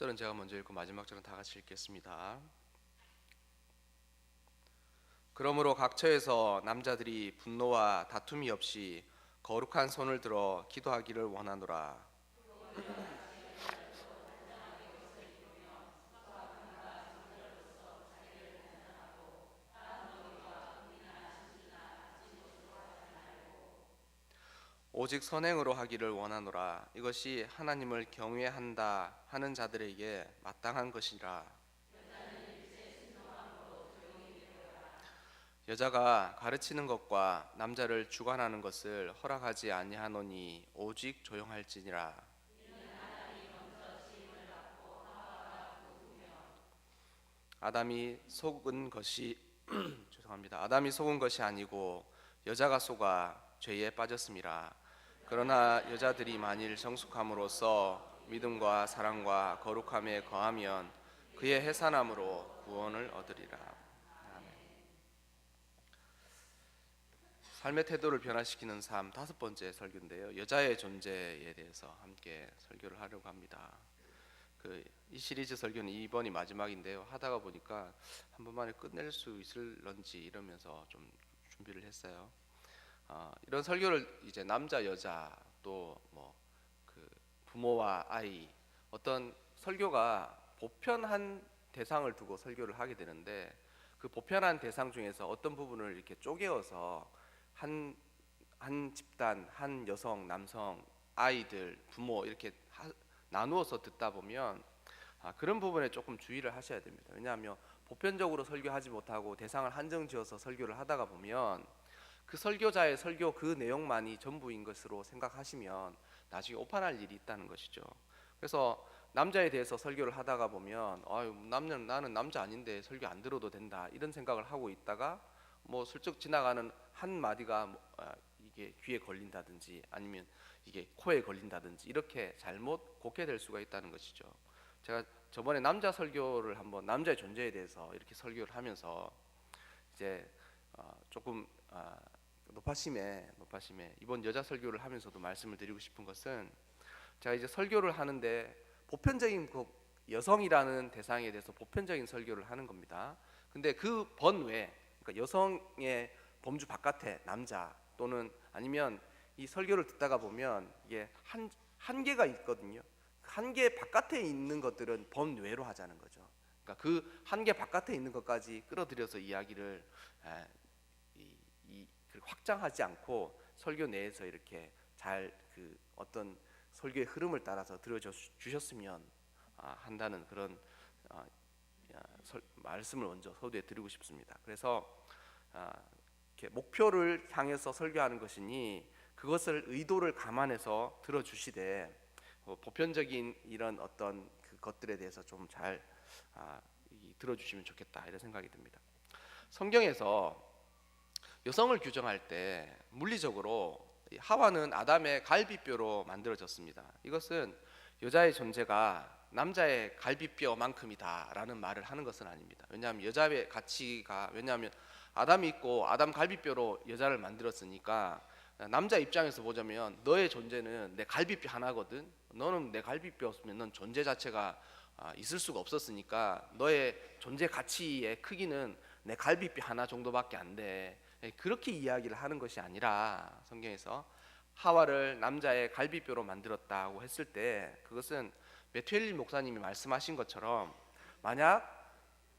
절은 제가 먼저 읽고 마지막 절은 다 같이 읽겠습니다. 그러므로 각처에서 남자들이 분노와 다툼이 없이 거룩한 손을 들어 기도하기를 원하노라. 오직 선행으로 하기를 원하노라. 이것이 하나님을 경외한다 하는 자들에게 마땅한 것이라. 여자가 가르치는 것과 남자를 주관하는 것을 허락하지 아니하노니 오직 조용할지니라. 아담이 속은 것이 죄송합니다. 아담이 속은 것이 아니고 여자가 속아 죄에 빠졌음이라. 그러나 여자들이 만일 성숙함으로써 믿음과 사랑과 거룩함에 거하면 그의 해산함으로 구원을 얻으리라. 아멘. 삶의 태도를 변화시키는 삶 다섯 번째 설교인데요. 여자의 존재에 대해서 함께 설교를 하려고 합니다. 이 시리즈 설교는 이번이 마지막인데요. 하다가 보니까 한 번만에 끝낼 수 있을런지 이러면서 좀 준비를 했어요. 이런 설교를 이제 남자 여자 또 뭐 그 부모와 아이 어떤 설교가 보편한 대상을 두고 설교를 하게 되는데 그 보편한 대상 중에서 어떤 부분을 이렇게 쪼개어서 한 집단, 한 여성, 남성, 아이들, 부모 이렇게 나누어서 듣다 보면 그런 부분에 조금 주의를 하셔야 됩니다. 왜냐하면 보편적으로 설교하지 못하고 대상을 한정지어서 설교를 하다가 보면 그 설교자의 설교 그 내용만이 전부인 것으로 생각하시면 나중에 오판할 일이 있다는 것이죠. 그래서 남자에 대해서 설교를 하다가 보면 나는 남자 아닌데 설교 안 들어도 된다 이런 생각을 하고 있다가 뭐 슬쩍 지나가는 한 마디가 이게 귀에 걸린다든지 아니면 이게 코에 걸린다든지 이렇게 잘못 곡해될 수가 있다는 것이죠. 제가 저번에 남자 설교를 한번 남자의 존재에 대해서 이렇게 설교를 하면서 이제 조금 노파심에 이번 여자 설교를 하면서도 말씀을 드리고 싶은 것은 제가 이제 설교를 하는데 보편적인 그 여성이라는 대상에 대해서 보편적인 설교를 하는 겁니다. 근데 그 번외 그러니까 여성의 범주 바깥에 남자 또는 아니면 이 설교를 듣다가 보면 이게 한계가 있거든요. 한계 바깥에 있는 것들은 번외로 하자는 거죠. 그러니까 그 한계 바깥에 있는 것까지 끌어들여서 이야기를 확장하지 않고 설교 내에서 이렇게 잘 그 어떤 설교의 흐름을 따라서 들어주셨으면 한다는 그런 말씀을 먼저 서두에 드리고 싶습니다. 그래서 이렇게 목표를 향해서 설교하는 것이니 그것을 의도를 감안해서 들어주시되 보편적인 이런 어떤 그 것들에 대해서 좀 잘 들어주시면 좋겠다 이런 생각이 듭니다. 성경에서 여성을 규정할 때 물리적으로 하와는 아담의 갈비뼈로 만들어졌습니다. 이것은 여자의 존재가 남자의 갈비뼈만큼이다라는 말을 하는 것은 아닙니다. 왜냐하면 여자의 가치가 왜냐하면 아담이 있고 아담 갈비뼈로 여자를 만들었으니까 남자 입장에서 보자면 너의 존재는 내 갈비뼈 하나거든. 너는 내 갈비뼈 없으면 넌 존재 자체가 있을 수가 없었으니까 너의 존재 가치의 크기는 내 갈비뼈 하나 정도밖에 안 돼. 그렇게 이야기를 하는 것이 아니라 성경에서 하와를 남자의 갈비뼈로 만들었다고 했을 때 그것은 메투엘린 목사님이 말씀하신 것처럼 만약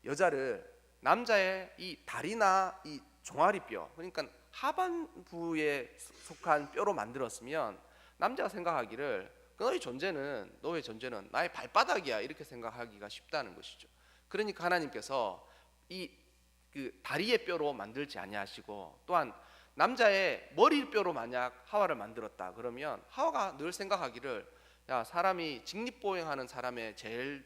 여자를 남자의 이 다리나 이 종아리뼈 그러니까 하반부에 속한 뼈로 만들었으면 남자가 생각하기를 너의 존재는 나의 발바닥이야 이렇게 생각하기가 쉽다는 것이죠. 그러니까 하나님께서 그 다리의 뼈로 만들지 아니하시고 또한 남자의 머리뼈로 만약 하와를 만들었다 그러면 하와가 늘 생각하기를 야 사람이 직립보행하는 사람의 제일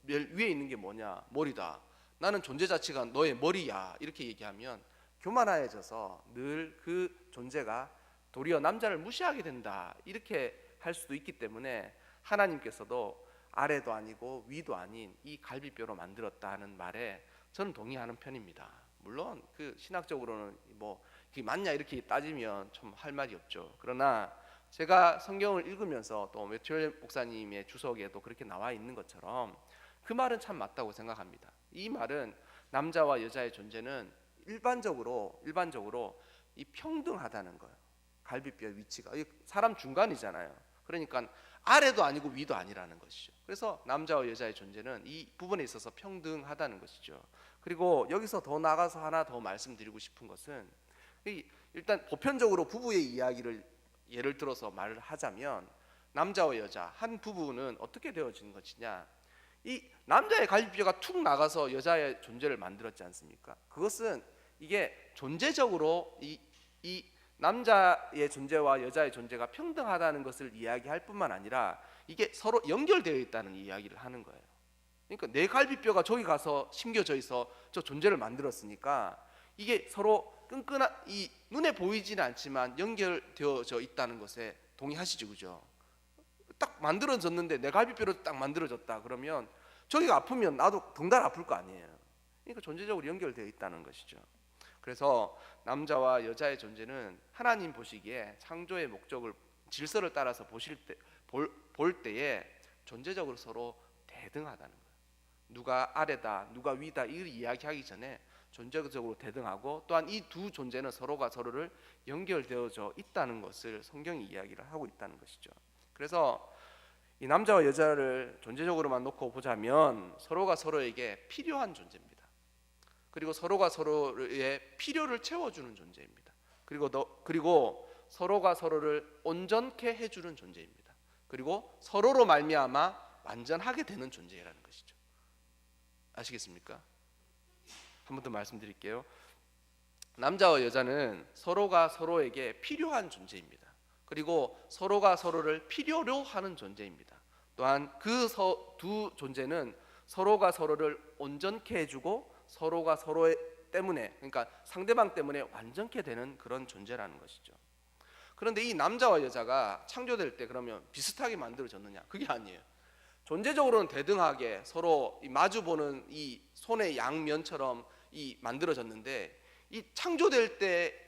위에 있는 게 뭐냐 머리다. 나는 존재 자체가 너의 머리야 이렇게 얘기하면 교만해져서 늘 그 존재가 도리어 남자를 무시하게 된다 이렇게 할 수도 있기 때문에 하나님께서도 아래도 아니고 위도 아닌 이 갈비뼈로 만들었다는 말에 저는 동의하는 편입니다. 물론 그 신학적으로는 뭐 그게 맞냐 이렇게 따지면 좀 할 말이 없죠. 그러나 제가 성경을 읽으면서 또 매튜엘 목사님의 주석에도 그렇게 나와 있는 것처럼 그 말은 참 맞다고 생각합니다. 이 말은 남자와 여자의 존재는 일반적으로 이 평등하다는 거예요. 갈비뼈의 위치가 사람 중간이잖아요. 그러니까 아래도 아니고 위도 아니라는 것이죠. 그래서 남자와 여자의 존재는 이 부분에 있어서 평등하다는 것이죠. 그리고 여기서 더 나가서 하나 더 말씀드리고 싶은 것은 일단 보편적으로 부부의 이야기를 예를 들어서 말을 하자면 남자와 여자 한 부부는 어떻게 되어지는 것이냐, 이 남자의 갈비뼈가 툭 나가서 여자의 존재를 만들었지 않습니까? 그것은 이게 존재적으로 이 남자의 존재와 여자의 존재가 평등하다는 것을 이야기할 뿐만 아니라 이게 서로 연결되어 있다는 이야기를 하는 거예요. 그러니까 내 갈비뼈가 저기 가서 심겨져 있어 저 존재를 만들었으니까 이게 서로 끈끈한, 이 눈에 보이지는 않지만 연결되어져 있다는 것에 동의하시죠, 그죠? 딱 만들어졌는데 내 갈비뼈로 딱 만들어졌다 그러면 저기가 아프면 나도 덩달아 아플 거 아니에요. 그러니까 존재적으로 연결되어 있다는 것이죠. 그래서 남자와 여자의 존재는 하나님 보시기에 창조의 목적을 질서를 따라서 볼 때에 존재적으로 서로 대등하다는 거예요. 누가 아래다, 누가 위다 이 이야기하기 전에 존재적으로 대등하고 또한 이 두 존재는 서로가 서로를 연결되어져 있다는 것을 성경이 이야기를 하고 있다는 것이죠. 그래서 이 남자와 여자를 존재적으로만 놓고 보자면 서로가 서로에게 필요한 존재입니다. 그리고 서로가 서로의 필요를 채워주는 존재입니다. 그리고 서로가 서로를 온전케 해주는 존재입니다. 그리고 서로로 말미암아 완전하게 되는 존재라는 것이죠. 아시겠습니까? 한 번 더 말씀드릴게요. 남자와 여자는 서로가 서로에게 필요한 존재입니다. 그리고 서로가 서로를 필요로 하는 존재입니다. 또한 그 두 존재는 서로가 서로를 온전케 해주고 서로가 서로 때문에, 그러니까 상대방 때문에 완전케 되는 그런 존재라는 것이죠. 그런데 이 남자와 여자가 창조될 때 그러면 비슷하게 만들어졌느냐? 그게 아니에요. 존재적으로는 대등하게 서로 마주보는 이 손의 양면처럼 만들어졌는데 이 창조될 때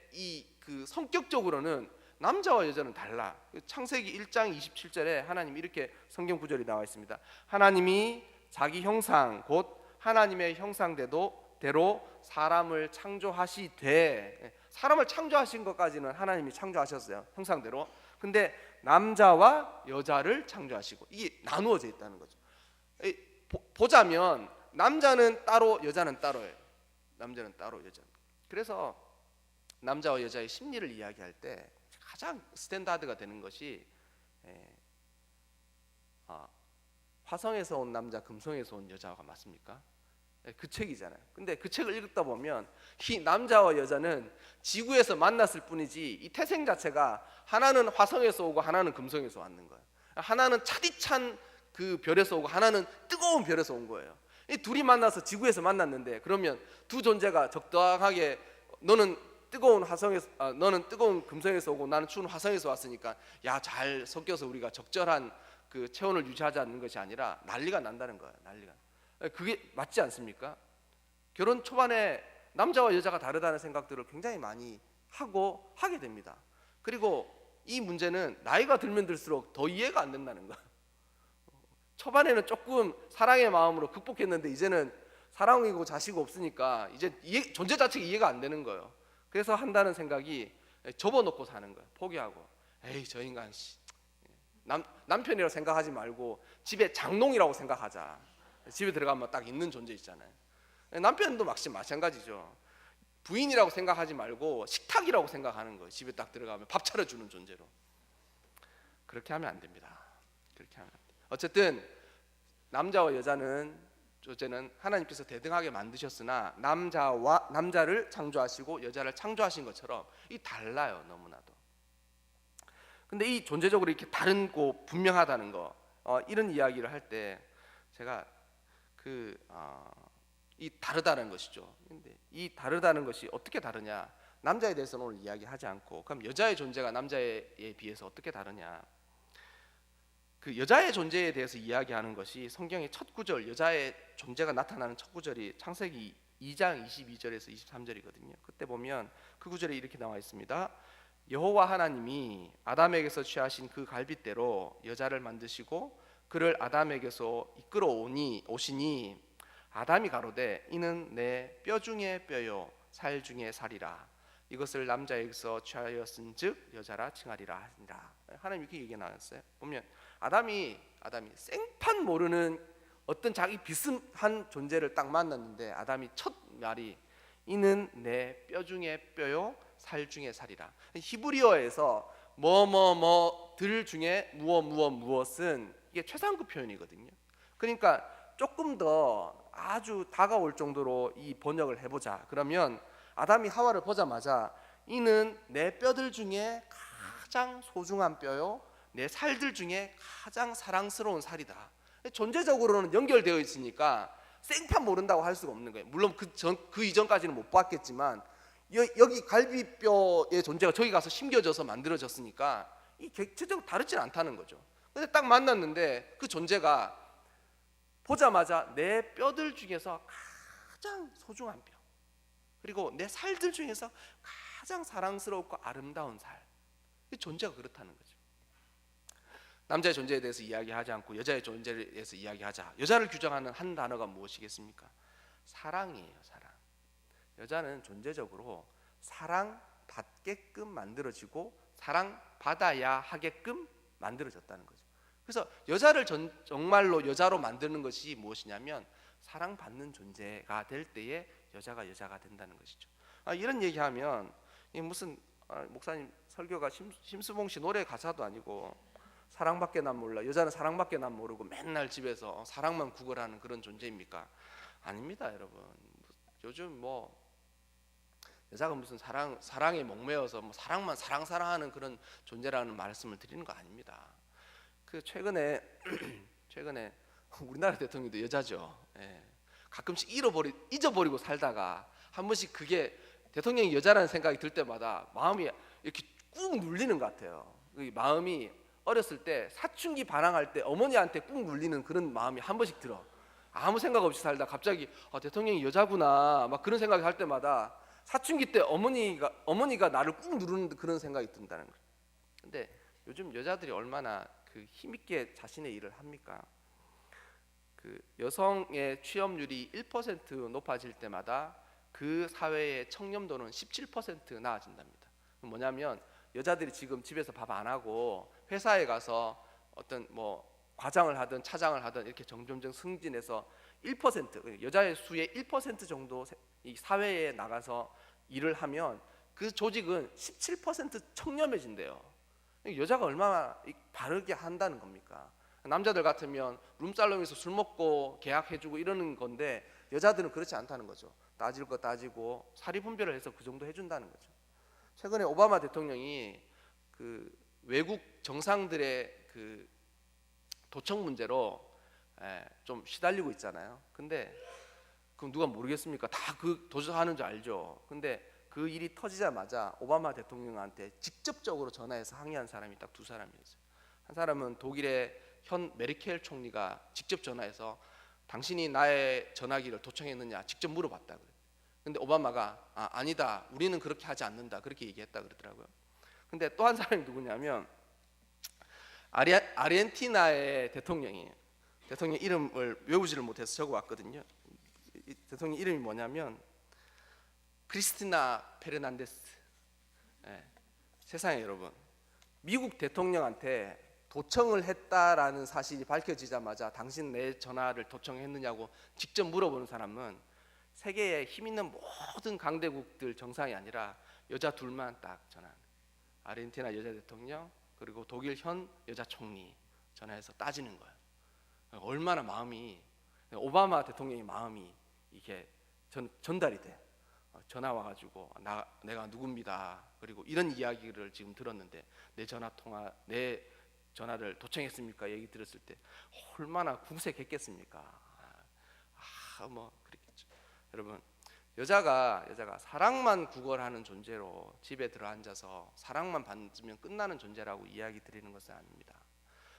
그 성격적으로는 남자와 여자는 달라. 창세기 1장 27절에 하나님이 이렇게 성경 구절이 나와 있습니다. 하나님이 자기 형상 곧 하나님의 형상대로 사람을 창조하시되, 사람을 창조하신 것까지는 하나님이 창조하셨어요, 형상대로. 근데 남자와 여자를 창조하시고 이게 나누어져 있다는 거죠. 보자면 남자는 따로 여자는 따로예요. 남자는 따로 여자는. 그래서 남자와 여자의 심리를 이야기할 때 가장 스탠다드가 되는 것이 화성에서 온 남자 금성에서 온 여자가 맞습니까? 그 책이잖아요. 근데 그 책을 읽다 보면 이 남자와 여자는 지구에서 만났을 뿐이지 이 태생 자체가 하나는 화성에서 오고 하나는 금성에서 왔는 거예요. 하나는 차디찬 그 별에서 오고 하나는 뜨거운 별에서 온 거예요. 이 둘이 만나서 지구에서 만났는데 그러면 두 존재가 적당하게 너는 뜨거운 금성에서 오고 나는 추운 화성에서 왔으니까 야, 잘 섞여서 우리가 적절한 그 체온을 유지하지 않는 것이 아니라 난리가 난다는 거예요. 난리가. 그게 맞지 않습니까? 결혼 초반에 남자와 여자가 다르다는 생각들을 굉장히 많이 하게 됩니다. 그리고 이 문제는 나이가 들면 들수록 더 이해가 안 된다는 거예요. 초반에는 조금 사랑의 마음으로 극복했는데 이제는 사랑이고 자식 없으니까 이제 존재 자체가 이해가 안 되는 거예요. 그래서 한다는 생각이 접어놓고 사는 거예요. 포기하고 에이 저 인간 남편이라고 생각하지 말고 집에 장롱이라고 생각하자. 집에 들어가면 딱 있는 존재 있잖아요. 남편도 마찬가지죠. 부인이라고 생각하지 말고 식탁이라고 생각하는 거예요. 집에 딱 들어가면 밥 차려주는 존재로. 그렇게 하면 안 됩니다. 그렇게 하면 안 돼요. 어쨌든 남자와 여자는 하나님께서 대등하게 만드셨으나 남자를 창조하시고 여자를 창조하신 것처럼 이 달라요, 너무나도. 근데 이 존재적으로 이렇게 다르고 분명하다는 거, 이런 이야기를 할 때 제가 이 다르다는 것이죠. 근데 이 다르다는 것이 어떻게 다르냐? 남자에 대해서는 오늘 이야기하지 않고, 그럼 여자의 존재가 남자에 비해서 어떻게 다르냐? 그 여자의 존재에 대해서 이야기하는 것이 성경의 첫 구절, 여자의 존재가 나타나는 첫 구절이 창세기 2장 22절에서 23절이거든요. 그때 보면 그 구절에 이렇게 나와 있습니다. 여호와 하나님이 아담에게서 취하신 그 갈빗대로 여자를 만드시고 그를 아담에게서 이끌어 오시니 아담이 가로되 이는 내 뼈 중에 뼈요 살 중에 살이라 이것을 남자에게서 취하였은즉 여자라 칭하리라 하니라. 하나님 이렇게 얘기 나왔어요. 보면 아담이 생판 모르는 어떤 자기 비슷한 존재를 딱 만났는데 아담이 첫 말이 이는 내 뼈 중에 뼈요 살 중에 살이라. 히브리어에서 들 중에 무엇은 이게 최상급 표현이거든요. 그러니까 조금 더 아주 다가올 정도로 이 번역을 해보자. 그러면 아담이 하와를 보자마자 이는 내 뼈들 중에 가장 소중한 뼈요 내 살들 중에 가장 사랑스러운 살이다. 존재적으로는 연결되어 있으니까 생판 모른다고 할 수가 없는 거예요. 물론 그 이전까지는 못 봤겠지만 여기 갈비뼈의 존재가 저기 가서 심겨져서 만들어졌으니까 이 객체적으로 다르진 않다는 거죠. 근데 딱 만났는데 그 존재가 보자마자 내 뼈들 중에서 가장 소중한 뼈, 그리고 내 살들 중에서 가장 사랑스럽고 아름다운 살, 이 존재가 그렇다는 거죠. 남자의 존재에 대해서 이야기하지 않고 여자의 존재에 대해서 이야기하자. 여자를 규정하는 한 단어가 무엇이겠습니까? 사랑이에요. 사랑. 여자는 존재적으로 사랑받게끔 만들어지고 사랑받아야 하게끔 만들어졌다는 거죠. 그래서 여자를 정말로 여자로 만드는 것이 무엇이냐면 사랑받는 존재가 될 때에 여자가 된다는 것이죠. 이런 얘기하면 무슨 목사님 설교가 심수봉 씨 노래 가사도 아니고 사랑밖에 난 몰라, 여자는 사랑밖에 난 모르고 맨날 집에서 사랑만 구걸하는 그런 존재입니까? 아닙니다, 여러분. 요즘 여자가 무슨 사랑에 목매어서 사랑만 사랑하는 그런 존재라는 말씀을 드리는 거 아닙니다. 그 최근에 우리나라 대통령도 여자죠. 예. 가끔씩 잊어버리고 살다가 한 번씩 그게 대통령이 여자라는 생각이 들 때마다 마음이 이렇게 꾹 눌리는 것 같아요. 이 마음이 어렸을 때 사춘기 반항할 때 어머니한테 꾹 눌리는 그런 마음이 한 번씩 들어. 아무 생각 없이 살다 갑자기 대통령이 여자구나 막 그런 생각이 할 때마다 사춘기 때 어머니가 나를 꾹 누르는 그런 생각이 든다는 거예요. 근데 요즘 여자들이 얼마나 그 힘있게 자신의 일을 합니까? 그 여성의 취업률이 1% 높아질 때마다 그 사회의 청렴도는 17% 나아진답니다. 뭐냐면 여자들이 지금 집에서 밥 안 하고 회사에 가서 어떤 과장을 하든 차장을 하든 이렇게 점점 승진해서 1% 여자의 수의 1% 정도 이 사회에 나가서 일을 하면 그 조직은 17% 청렴해진대요. 여자가 얼마나 바르게 한다는 겁니까? 남자들 같으면 룸살롱에서 술 먹고 계약해주고 이러는 건데 여자들은 그렇지 않다는 거죠. 따질 거 따지고 사리 분별을 해서 그 정도 해준다는 거죠. 최근에 오바마 대통령이 그 외국 정상들의 그 도청 문제로 좀 시달리고 있잖아요. 근데 그럼 누가 모르겠습니까? 다 그 도청하는 줄 알죠. 근데 그 일이 터지자마자 오바마 대통령한테 직접적으로 전화해서 항의한 사람이 딱 두 사람이었어요. 한 사람은 독일의 현 메르켈 총리가 직접 전화해서 당신이 나의 전화기를 도청했느냐 직접 물어봤다 그래요. 근데 오바마가 아니다, 우리는 그렇게 하지 않는다 그렇게 얘기했다 그러더라고요. 근데 또 한 사람이 누구냐면 아르헨티나의 대통령 이름을 외우지를 못해서 적어왔거든요. 이 대통령 이름이 뭐냐면 크리스티나 페르난데스. 세상에 여러분, 미국 대통령한테 도청을 했다라는 사실이 밝혀지자마자 당신 내 전화를 도청했느냐고 직접 물어보는 사람은 세계에 힘 있는 모든 강대국들 정상이 아니라 여자 둘만 딱 전화하는, 아르헨티나 여자 대통령 그리고 독일 현 여자 총리 전화해서 따지는 거예요. 얼마나 마음이, 오바마 대통령의 마음이 이게 전달이 돼. 전화 와가지고 내가 누굽니다. 그리고 이런 이야기를 지금 들었는데 내 전화를 도청했습니까? 얘기 들었을 때 얼마나 궁색했겠습니까? 그랬겠죠. 여러분, 여자가 사랑만 구걸하는 존재로 집에 들어 앉아서 사랑만 받으면 끝나는 존재라고 이야기 드리는 것은 아닙니다.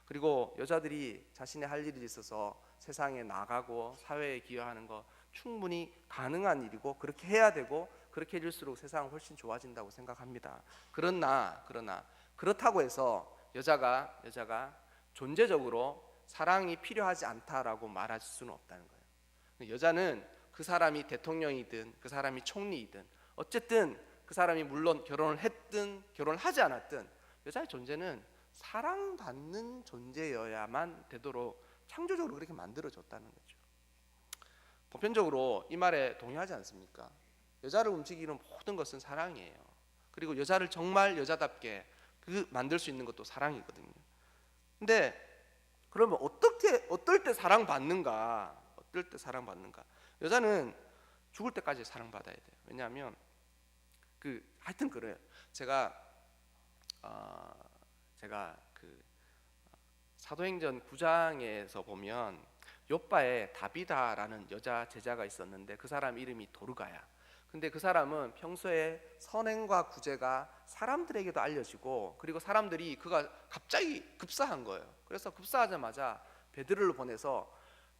그리고 여자들이 자신의 할 일이 있어서 세상에 나가고 사회에 기여하는 거 충분히 가능한 일이고 그렇게 해야 되고 그렇게 해줄수록 세상은 훨씬 좋아진다고 생각합니다. 그러나 그렇다고 해서 여자가 존재적으로 사랑이 필요하지 않다라고 말할 수는 없다는 거예요. 여자는 그 사람이 대통령이든 그 사람이 총리이든 어쨌든 그 사람이 물론 결혼을 했든 결혼을 하지 않았든 여자의 존재는 사랑받는 존재여야만 되도록 창조적으로 그렇게 만들어졌다는 거죠. 보편적으로 이 말에 동의하지 않습니까? 여자를 움직이는 모든 것은 사랑이에요. 그리고 여자를 정말 여자답게 만들 수 있는 것도 사랑이거든요. 근데 그러면 어떨 때 사랑받는가? 어떨 때 사랑받는가? 여자는 죽을 때까지 사랑받아야 돼요. 왜냐하면 하여튼 그래요. 제가 그 사도행전 9장에서 보면 욥바에 다비다라는 여자 제자가 있었는데 그 사람 이름이 도르가야. 근데 그 사람은 평소에 선행과 구제가 사람들에게도 알려지고 그리고 사람들이 그가 갑자기 급사한 거예요. 그래서 급사하자마자 베드로를 보내서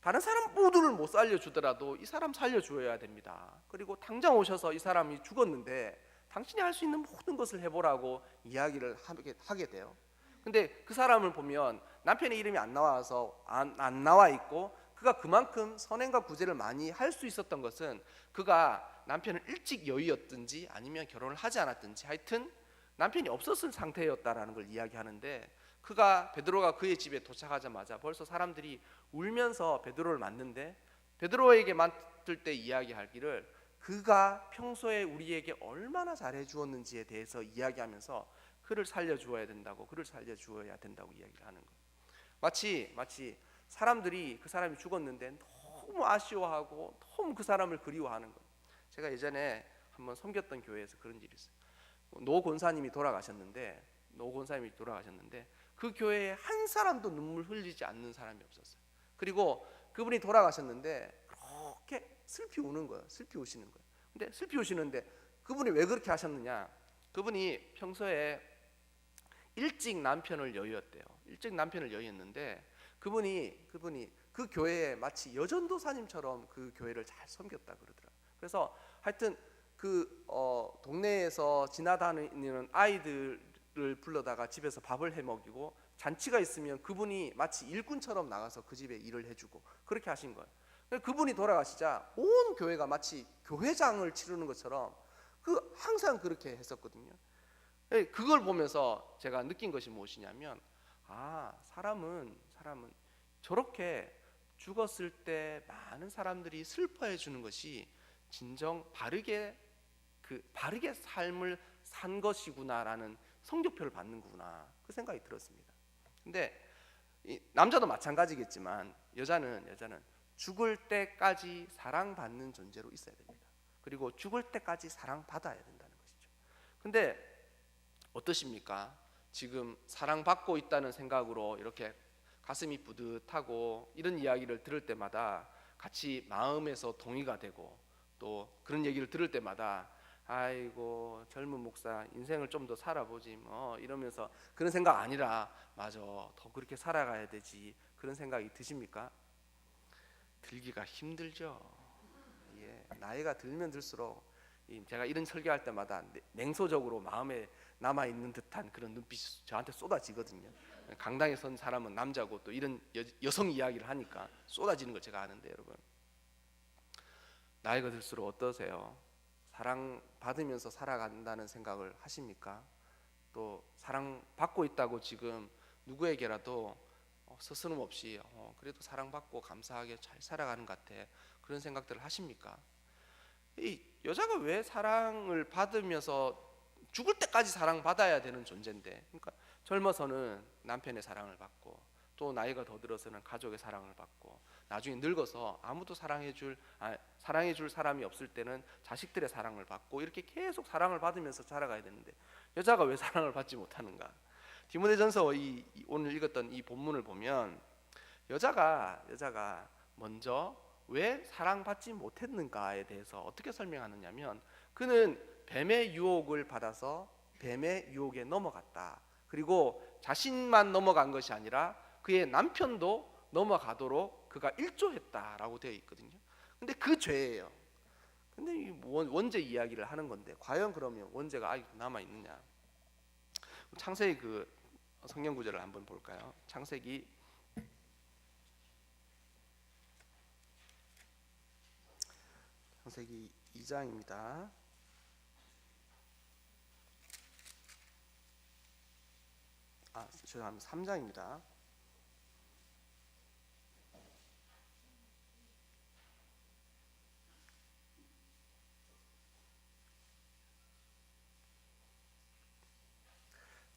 다른 사람 모두를 못 살려주더라도 이 사람 살려주어야 됩니다. 그리고 당장 오셔서 이 사람이 죽었는데 당신이 할 수 있는 모든 것을 해보라고 이야기를 하게 돼요. 근데 그 사람을 보면 남편의 이름이 안 나와 있고 그가 그만큼 선행과 구제를 많이 할 수 있었던 것은 그가 남편을 일찍 여의었든지 아니면 결혼을 하지 않았든지 하여튼 남편이 없었을 상태였다라는 걸 이야기하는데 베드로가 그의 집에 도착하자마자 벌써 사람들이 울면서 베드로를 맞는데 베드로에게 맡을 때 이야기하기를 그가 평소에 우리에게 얼마나 잘해 주었는지에 대해서 이야기하면서 그를 살려주어야 된다고 이야기를 하는 거예요. 마치 사람들이 그 사람이 죽었는데 너무 아쉬워하고 너무 그 사람을 그리워하는 거예요. 제가 예전에 한번 섬겼던 교회에서 그런 일이 있어요. 노 권사님이 돌아가셨는데 그 교회에 한 사람도 눈물 흘리지 않는 사람이 없었어요. 그리고 그분이 돌아가셨는데 그렇게 슬피 우시는 거예요. 근데 슬피 우시는데 그분이 왜 그렇게 하셨느냐? 그분이 평소에 일찍 남편을 여의었대요. 일찍 남편을 여의었는데 그분이 그 교회에 마치 여전도사님처럼 그 교회를 잘 섬겼다 그러더라고요. 그래서 하여튼 동네에서 지나다니는 아이들을 불러다가 집에서 밥을 해 먹이고 잔치가 있으면 그분이 마치 일꾼처럼 나가서 그 집에 일을 해주고 그렇게 하신 거예요. 그분이 돌아가시자 온 교회가 마치 교회장을 치르는 것처럼 항상 그렇게 했었거든요. 그걸 보면서 제가 느낀 것이 무엇이냐면 사람은 저렇게 죽었을 때 많은 사람들이 슬퍼해 주는 것이 진정 바르게 삶을 산 것이구나라는 성적표를 받는 거구나 그 생각이 들었습니다. 근데 남자도 마찬가지겠지만 여자는 죽을 때까지 사랑받는 존재로 있어야 됩니다. 그리고 죽을 때까지 사랑받아야 된다는 것이죠. 근데 어떠십니까? 지금 사랑받고 있다는 생각으로 이렇게 가슴이 뿌듯하고 이런 이야기를 들을 때마다 같이 마음에서 동의가 되고 또 그런 얘기를 들을 때마다 아이고 젊은 목사 인생을 좀 더 살아보지 뭐 이러면서 그런 생각 아니라 맞아 더 그렇게 살아가야 되지 그런 생각이 드십니까? 들기가 힘들죠. 나이가 들면 들수록 제가 이런 설교할 때마다 냉소적으로 마음에 남아있는 듯한 그런 눈빛이 저한테 쏟아지거든요. 강당에 선 사람은 남자고 또 이런 여성 이야기를 하니까 쏟아지는 걸 제가 아는데 여러분 나이가 들수록 어떠세요? 사랑받으면서 살아간다는 생각을 하십니까? 또 사랑받고 있다고 지금 누구에게라도 서스름없이 그래도 사랑받고 감사하게 잘 살아가는 것 같아 그런 생각들을 하십니까? 이 여자가 왜 사랑을 받으면서 죽을 때까지 사랑받아야 되는 존재인데 그러니까 젊어서는 남편의 사랑을 받고 또 나이가 더 들어서는 가족의 사랑을 받고 나중에 늙어서 아무도 사랑해줄 사람이 없을 때는 자식들의 사랑을 받고 이렇게 계속 사랑을 받으면서 자라가야 되는데 여자가 왜 사랑을 받지 못하는가? 디모데전서 오늘 읽었던 이 본문을 보면 여자가 먼저 왜 사랑받지 못했는가에 대해서 어떻게 설명하느냐면 그는 뱀의 유혹을 받아서 뱀의 유혹에 넘어갔다. 그리고 자신만 넘어간 것이 아니라 그의 남편도 넘어가도록 그가 일조했다라고 되어 있거든요. 근데 그 죄예요. 근데 이 원죄 이야기를 하는 건데 과연 그러면 원죄가 아직도 남아 있느냐? 창세기 그 성경 구절을 한번 볼까요? 창세기 2장입니다. 죄송합니다. 3장입니다.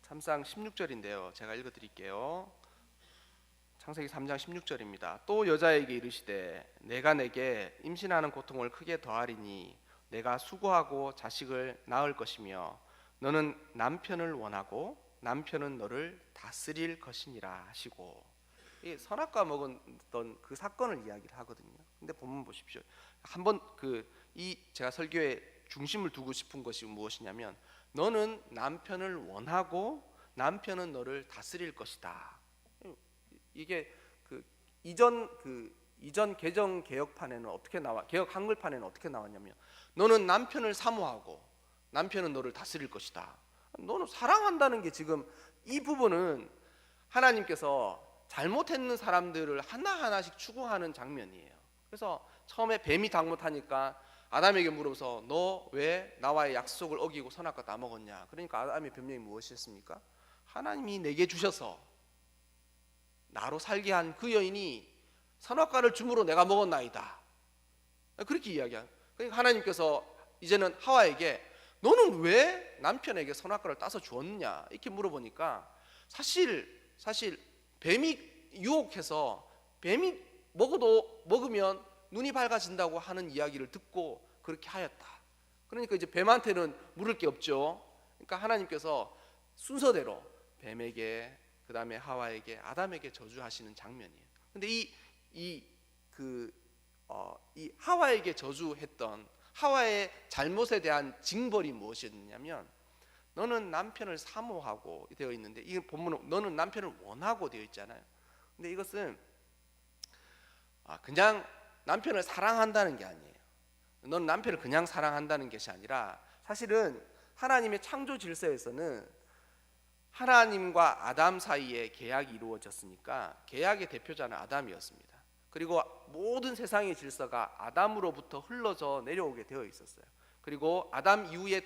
참상 16절인데요. 제가 읽어 드릴게요. 창세기 3장 16절입니다. 또 여자에게 이르시되 내가 내게 임신하는 고통을 크게 더하리니 내가 수고하고 자식을 낳을 것이며 너는 남편을 원하고 남편은 너를 다스릴 것이니라 하시고, 이 선악과 먹었던 그 사건을 이야기를 하거든요. 근데 본문 보십시오. 한번 제가 설교에 중심을 두고 싶은 것이 무엇이냐면 너는 남편을 원하고 남편은 너를 다스릴 것이다. 이게 이전 개정 개혁판에는 어떻게 나와? 개혁 한글판에는 어떻게 나왔냐면 너는 남편을 사모하고 남편은 너를 다스릴 것이다. 너는 사랑한다는 게 지금 이 부분은 하나님께서 잘못했는 사람들을 하나하나씩 추구하는 장면이에요. 그래서 처음에 뱀이 잘못하니까 아담에게 물어서 너 왜 나와의 약속을 어기고 선악과 다 먹었냐? 그러니까 아담의 변명이 무엇이었습니까? 하나님이 내게 주셔서 나로 살게 한 그 여인이 선악과를 주므로 내가 먹었나이다. 그렇게 이야기한. 그러니까 하나님께서 이제는 하와에게 너는 왜 남편에게 선악과를 따서 주었느냐 이렇게 물어보니까 사실 뱀이 유혹해서 뱀이 먹으면 눈이 밝아진다고 하는 이야기를 듣고 그렇게 하였다. 그러니까 이제 뱀한테는 물을 게 없죠. 그러니까 하나님께서 순서대로 뱀에게, 그 다음에 하와에게, 아담에게 저주하시는 장면이에요. 근데 이 하와에게 저주했던 하와의 잘못에 대한 징벌이 무엇이었냐면 너는 남편을 사모하고 되어 있는데 이 본문은 너는 남편을 원하고 되어 있잖아요. 근데 이것은 그냥 남편을 사랑한다는 게 아니에요. 너는 남편을 그냥 사랑한다는 것이 아니라 사실은 하나님의 창조 질서에서는 하나님과 아담 사이에 계약이 이루어졌으니까 계약의 대표자는 아담이었습니다. 그리고 모든 세상의 질서가 아담으로부터 흘러져 내려오게 되어 있었어요. 그리고 아담 이외의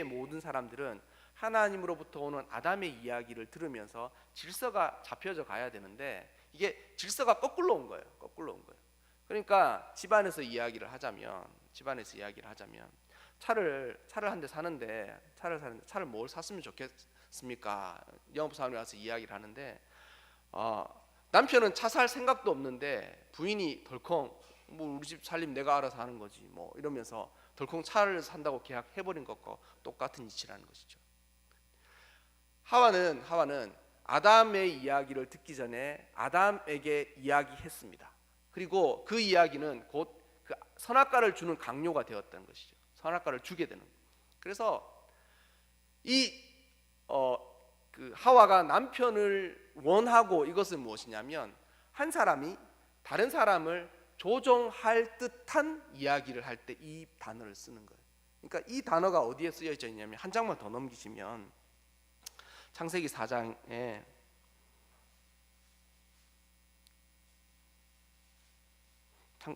모든 사람들은 하나님으로부터 오는 아담의 이야기를 들으면서 질서가 잡혀져 가야 되는데 이게 질서가 거꾸로 온 거예요. 그러니까 집안에서 이야기를 하자면 차를 한 대 사는데 차를 뭘 샀으면 좋겠습니까? 영업사원에 와서 이야기를 하는데 남편은 차 살 생각도 없는데 부인이 덜컹 뭐 우리 집 살림 내가 알아서 하는 거지 뭐 이러면서 덜컹 차를 산다고 계약해버린 것과 똑같은 이치라는 것이죠. 하와는 아담의 이야기를 듣기 전에 아담에게 이야기했습니다. 그리고 그 이야기는 곧 그 선악과를 주는 강요가 되었던 것이죠. 선악과를 주게 되는. 그래서 그 하와가 남편을 원하고 이것은 무엇이냐면 한 사람이 다른 사람을 조종할 듯한 이야기를 할 때 이 단어를 쓰는 거예요. 그러니까 이 단어가 어디에 쓰여져 있냐면 한 장만 더 넘기시면 창세기 4장에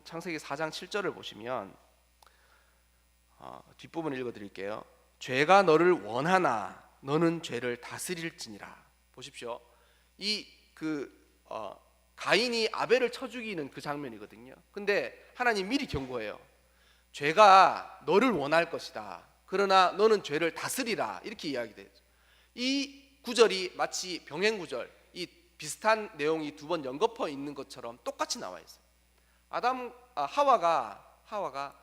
창세기 4장 7절을 보시면 뒷부분 읽어드릴게요. 죄가 너를 원하나 너는 죄를 다스릴지니라. 보십시오. 가인이 아벨을 쳐 죽이는 그 장면이거든요. 근데 하나님 미리 경고해요. 죄가 너를 원할 것이다. 그러나 너는 죄를 다스리라. 이렇게 이야기돼요. 이 구절이 마치 병행 구절, 이 비슷한 내용이 두 번 연거푸어 있는 것처럼 똑같이 나와 있어요. 하와가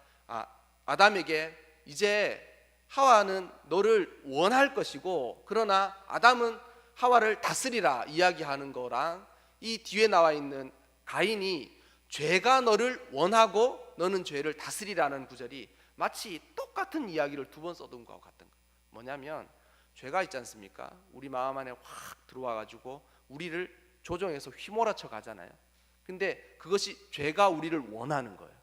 아담에게 이제 하와는 너를 원할 것이고 그러나 아담은 하와를 다스리라 이야기하는 거랑 이 뒤에 나와 있는 가인이 죄가 너를 원하고 너는 죄를 다스리라는 구절이 마치 똑같은 이야기를 두 번 써둔 것 같은 거예요. 뭐냐면 죄가 있지 않습니까? 우리 마음 안에 확 들어와 가지고 우리를 조종해서 휘몰아쳐 가잖아요. 근데 그것이 죄가 우리를 원하는 거예요.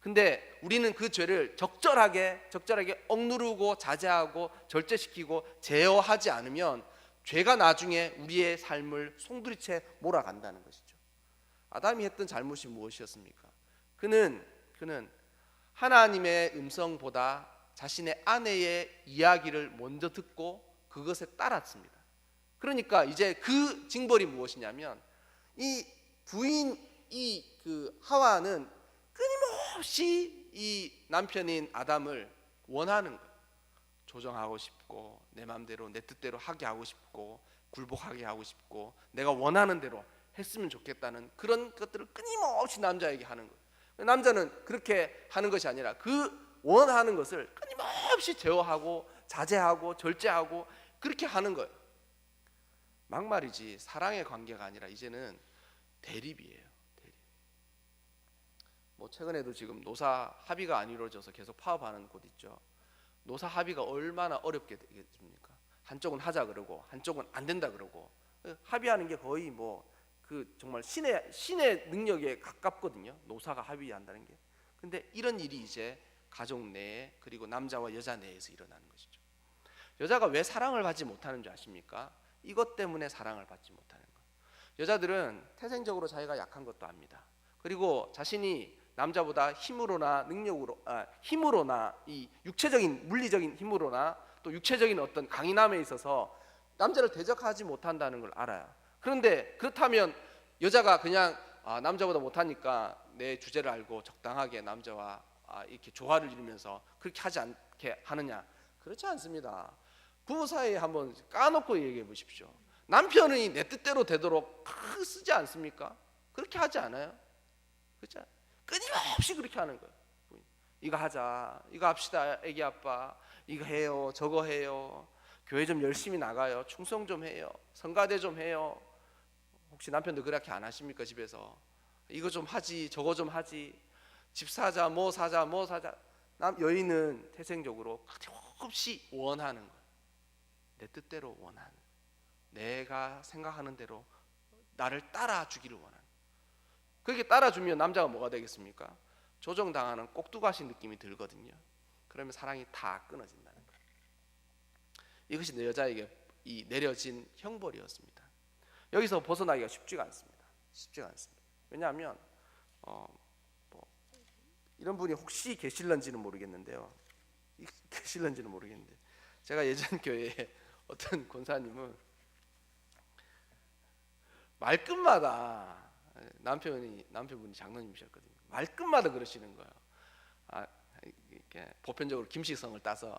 근데 우리는 그 죄를 적절하게 억누르고 자제하고 절제시키고 제어하지 않으면 죄가 나중에 우리의 삶을 송두리째 몰아간다는 것이죠. 아담이 했던 잘못이 무엇이었습니까? 그는 하나님의 음성보다 자신의 아내의 이야기를 먼저 듣고 그것에 따랐습니다. 그러니까 이제 그 징벌이 무엇이냐면 이 부인 그 하와는 끊임없이 이 남편인 아담을 원하는 거예요. 조정하고 싶고 내 마음대로 내 뜻대로 하게 하고 싶고 굴복하게 하고 싶고 내가 원하는 대로 했으면 좋겠다는 그런 것들을 끊임없이 남자에게 하는 거예요. 남자는 그렇게 하는 것이 아니라 그 원하는 것을 끊임없이 제어하고 자제하고 절제하고 그렇게 하는 거예요. 막말이지 사랑의 관계가 아니라 이제는 대립이에요. 대립. 뭐 최근에도 지금 노사 합의가 안 이루어져서 계속 파업하는 곳 있죠. 노사 합의가 얼마나 어렵게 되겠습니까? 한쪽은 하자 그러고 한쪽은 안 된다 그러고 합의하는 게 거의 뭐 그 정말 신의 능력에 가깝거든요. 노사가 합의한다는 게. 근데 이런 일이 이제 가족 내에 그리고 남자와 여자 내에서 일어나는 것이죠. 여자가 왜 사랑을 받지 못하는 줄 아십니까? 이것 때문에 사랑을 받지 못하는 거예요. 여자들은 태생적으로 자기가 약한 것도 압니다. 그리고 자신이 남자보다 힘으로나 힘으로나 이 육체적인 물리적인 힘으로나 또 육체적인 어떤 강인함에 있어서 남자를 대적하지 못한다는 걸 알아요. 그런데 그렇다면 여자가 그냥 남자보다 못하니까 내 주제를 알고 적당하게 남자와 이렇게 조화를 이루면서 그렇게 하지 않게 하느냐? 그렇지 않습니다. 부부 사이에 한번 까놓고 얘기해 보십시오. 남편이 내 뜻대로 되도록 쓰지 않습니까? 그렇게 하지 않아요? 그렇죠? 끊임없이 그렇게 하는 거예요. 이거 하자, 이거 합시다, 애기 아빠, 이거 해요, 저거 해요, 교회 좀 열심히 나가요, 충성 좀 해요, 성가대 좀 해요. 혹시 남편도 그렇게 안 하십니까? 집에서 이거 좀 하지, 저거 좀 하지, 집 사자, 뭐 사자, 뭐 사자. 여인은 태생적으로 끊임없이 원하는 거예요. 내 뜻대로 원하는, 내가 생각하는 대로 나를 따라주기를 원하는. 그렇게 따라주면 남자가 뭐가 되겠습니까? 조정당하는 꼭두가시 느낌이 들거든요. 그러면 사랑이 다 끊어진다는 거예요. 이것이 내 여자에게 이 내려진 형벌이었습니다. 여기서 벗어나기가 쉽지가 않습니다. 쉽지가 않습니다. 왜냐하면 이런 분이 혹시 계실런지는 모르겠는데요. 계실런지는 모르겠는데 제가 예전 교회에 어떤 권사님은 말끝마다 남편분이 장로님이셨거든요. 말끝마다 그러시는 거예요. 이렇게 보편적으로 김씨성을 따서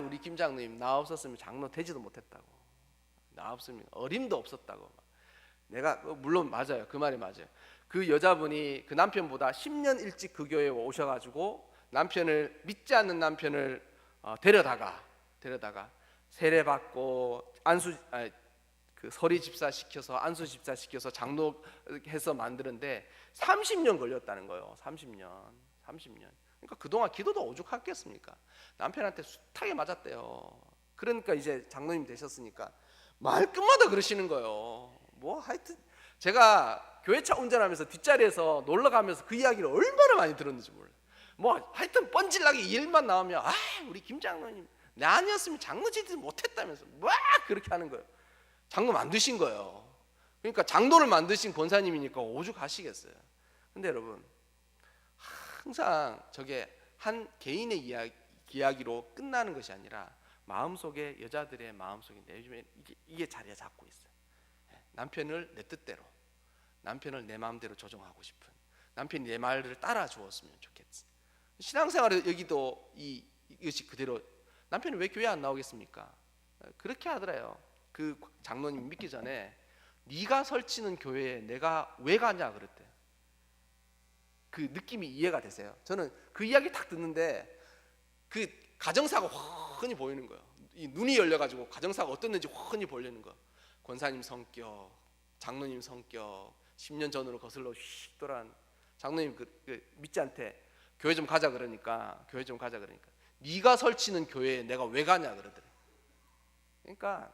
우리 김 장로님 나 없었으면 장로 되지도 못했다고. 나 없으면 어림도 없었다고. 내가 물론 맞아요. 그 말이 맞아요. 그 여자분이 그 남편보다 10년 일찍 그 교회에 오셔가지고 남편을 믿지 않는 남편을 데려다가 세례 받고 그 서리 집사 시켜서 안수 집사 시켜서 장로해서 만드는데 30년 걸렸다는 거예요. 30년. 그러니까 그동안 기도도 오죽했겠습니까? 남편한테 숱하게 맞았대요. 그러니까 이제 장로님 되셨으니까 말끝마다 그러시는 거예요. 뭐 하여튼 제가 교회차 운전하면서 뒷자리에서 놀러 가면서 그 이야기를 얼마나 많이 들었는지 몰라요. 뭐 하여튼 뻔질나게 일만 나오면 우리 김 장로님 나 아니었으면 장로지도 못했다면서 막 그렇게 하는 거예요. 장로 만드신 거예요. 그러니까 장로를 만드신 권사님이니까 오죽하시겠어요. 근데 여러분 항상 저게 한 개인의 이야기로 끝나는 것이 아니라 마음속에 여자들의 마음속에 내주면 이게 자리에 잡고 있어요. 남편을 내 뜻대로, 남편을 내 마음대로 조정하고 싶은, 남편이 내 말을 따라 주었으면 좋겠지. 신앙생활에 여기도 이것이 그대로. 남편이 왜 교회 안 나오겠습니까? 그렇게 하더래요. 그 장로님 믿기 전에 네가 설치는 교회에 내가 왜 가냐 그랬대. 그 느낌이 이해가 되세요? 저는 그 이야기 딱 듣는데 그 가정사가 훤히 보이는 거예요. 이 눈이 열려가지고 가정사가 어땠는지 훤히 보이는 거. 권사님 성격, 장로님 성격, 10년 전으로 거슬러 휙 돌아간 장로님 그 믿지한테 교회 좀 가자 그러니까 네가 설치는 교회에 내가 왜 가냐 그러더래. 그러니까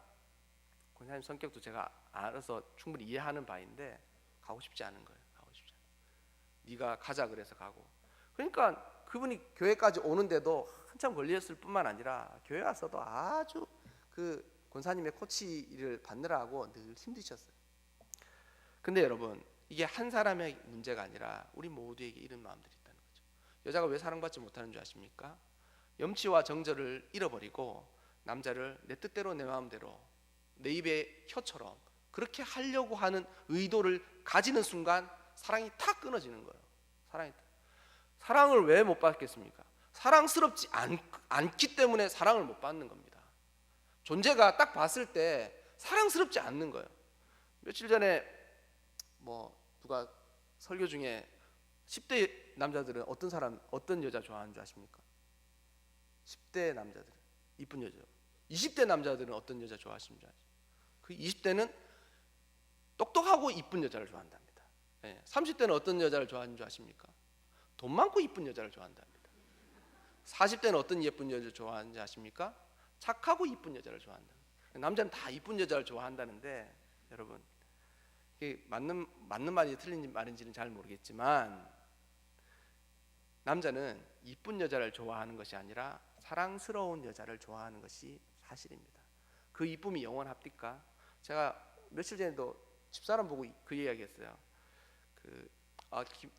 권사님 성격도 제가 알아서 충분히 이해하는 바인데 가고 싶지 않은 거예요. 네가 가자 그래서 가고. 그러니까 그분이 교회까지 오는데도 한참 걸렸을 뿐만 아니라 교회 와서도 아주 그 권사님의 코치를 받느라고 늘 힘드셨어요. 근데 여러분, 이게 한 사람의 문제가 아니라 우리 모두에게 이런 마음들이 있다는 거죠. 여자가 왜 사랑받지 못하는 줄 아십니까? 염치와 정절을 잃어버리고 남자를 내 뜻대로 내 마음대로 내 입의 혀처럼 그렇게 하려고 하는 의도를 가지는 순간 사랑이 탁 끊어지는 거예요. 사랑을 왜 못 받겠습니까? 사랑스럽지 않기 때문에 사랑을 못 받는 겁니다. 존재가 딱 봤을 때 사랑스럽지 않는 거예요. 며칠 전에 누가 설교 중에 10대 남자들은 어떤 여자 좋아하는 줄 아십니까? 10대 남자들은 이쁜 여자. 20대 남자들은 어떤 여자 좋아하시는 줄 아시죠? 그 20대는 똑똑하고 이쁜 여자를 좋아한답니다. 30대는 어떤 여자를 좋아하는 줄 아십니까? 돈 많고 이쁜 여자를 좋아한답니다. 40대는 어떤 예쁜 여자를 좋아하는지 아십니까? 착하고 이쁜 여자를 좋아한다. 남자는 다 이쁜 여자를 좋아한다는데, 여러분, 이게 맞는 말인지 틀린 말인지는 잘 모르겠지만 남자는 이쁜 여자를 좋아하는 것이 아니라 사랑스러운 여자를 좋아하는 것이 사실입니다. 그 이쁨이 영원합니까? 제가 며칠 전에도 집사람 보고 그 이야기했어요.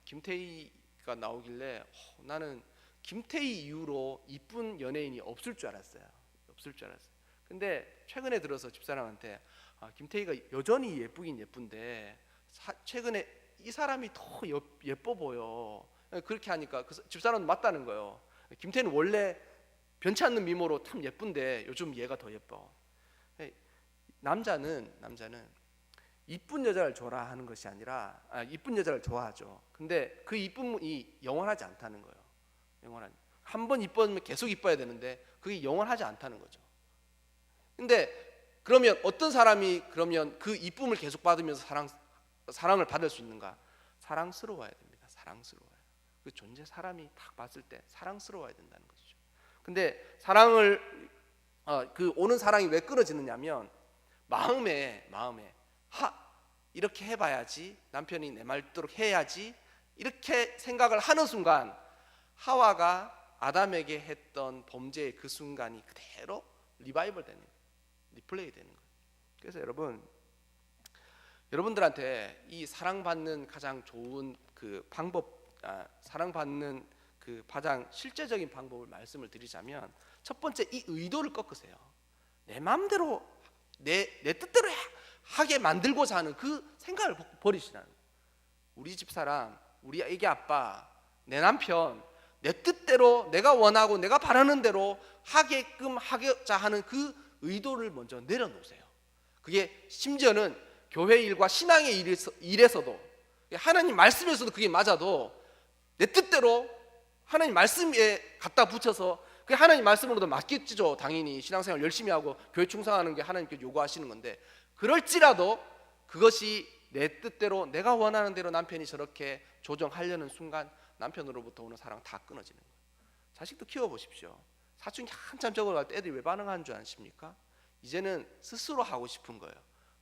김태희가 나오길래 나는 김태희 이후로 이쁜 연예인이 없을 줄 알았어요. 근데 최근에 들어서 집사람한테 김태희가 여전히 예쁘긴 예쁜데 최근에 이 사람이 더 예뻐 보여. 그렇게 하니까 집사람은 맞다는 거예요. 김태희는 원래 변치 않는 미모로 참 예쁜데 요즘 얘가 더 예뻐. 남자는 이쁜 여자를 좋아하는 것이 아니라 이쁜 여자를 좋아하죠. 근데 그 이쁨이 영원하지 않다는 거예요. 한번 이쁘면 계속 이뻐야 되는데 그게 영원하지 않다는 거죠. 근데 그러면 어떤 사람이 그러면 그 이쁨을 계속 받으면서 사랑을 받을 수 있는가? 사랑스러워야 됩니다. 사랑스러워요. 그 존재 사람이 딱 봤을 때 사랑스러워야 된다는 것이죠. 근데 그 오는 사랑이 왜 끊어지느냐면 마음에 이렇게 해봐야지, 남편이 내 말대로 해야지, 이렇게 생각을 하는 순간 하와가 아담에게 했던 범죄의 그 순간이 그대로 리바이벌 되는 거예요. 리플레이 되는 거예요. 그래서 여러분들한테 이 사랑받는 가장 좋은 그 방법, 사랑받는 그 가장 실제적인 방법을 말씀을 드리자면, 첫 번째, 이 의도를 꺾으세요. 내 마음대로 내 뜻대로 하게 만들고자 하는 그 생각을 버리시라는 거예요. 우리 집사람, 우리 애기 아빠, 내 남편, 내 뜻대로 내가 원하고 내가 바라는 대로 하게끔 하고자 하는 그 의도를 먼저 내려놓으세요. 그게 심지어는 교회 일과 신앙의 일에서도, 하나님 말씀에서도 그게 맞아도 내 뜻대로 하나님 말씀에 갖다 붙여서 그 하나님 말씀으로도 맞겠죠. 당연히 신앙생활 열심히 하고 교회 충성하는 게 하나님께 요구하시는 건데, 그럴지라도 그것이 내 뜻대로 내가 원하는 대로 남편이 저렇게 조정하려는 순간 남편으로부터 오는 사랑 다 끊어지는 거예요. 자식도 키워보십시오. 사춘기 한참 적어갈 때 애들이 왜 반응하는 줄 아십니까? 이제는 스스로 하고 싶은 거예요.